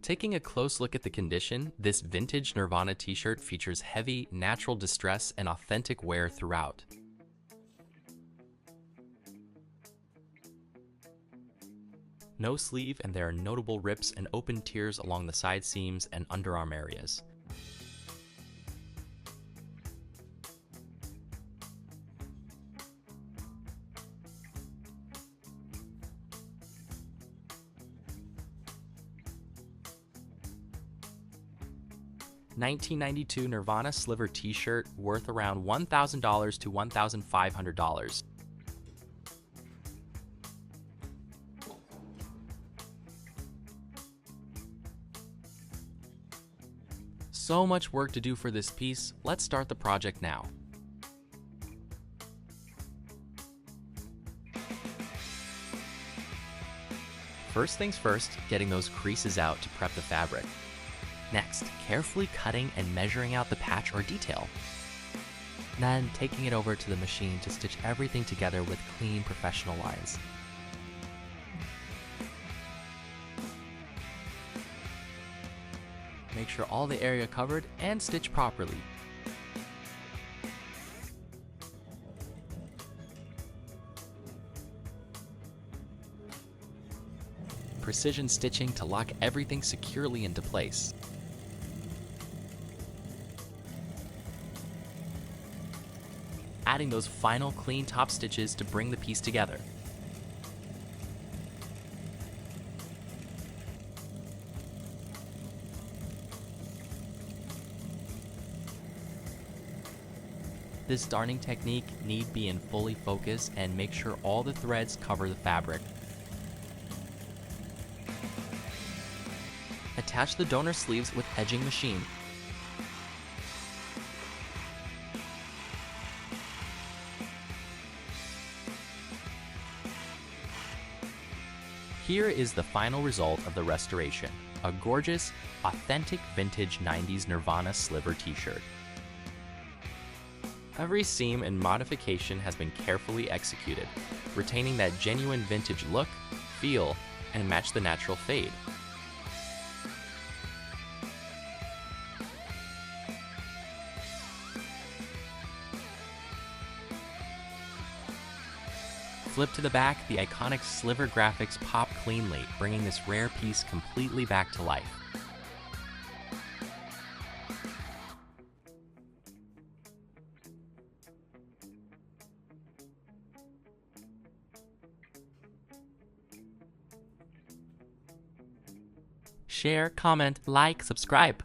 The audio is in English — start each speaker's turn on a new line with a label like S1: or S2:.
S1: Taking a close look at the condition, this vintage Nirvana t-shirt features heavy, natural distress and authentic wear throughout. No sleeve, and there are notable rips and open tears along the side seams and underarm areas. $1992 Nirvana Sliver t-shirt worth around $1,000 to $1,500. So much work to do for this piece, let's start the project now. First things first, getting those creases out to prep the fabric. Next, carefully cutting and measuring out the patch or detail. Then, taking it over to the machine to stitch everything together with clean, professional lines. Make sure all the area covered and stitch properly. Precision stitching to lock everything securely into place. Adding those final clean top stitches to bring the piece together. This darning technique need be in fully focus and make sure all the threads cover the fabric. Attach the donor sleeves with edging machine. Here is the final result of the restoration, a gorgeous, authentic vintage 90s Nirvana Sliver t-shirt. Every seam and modification has been carefully executed, retaining that genuine vintage look, feel, and match the natural fade. Flip to the back, the iconic sliver graphics pop cleanly, bringing this rare piece completely back to life. Share, comment, like, subscribe.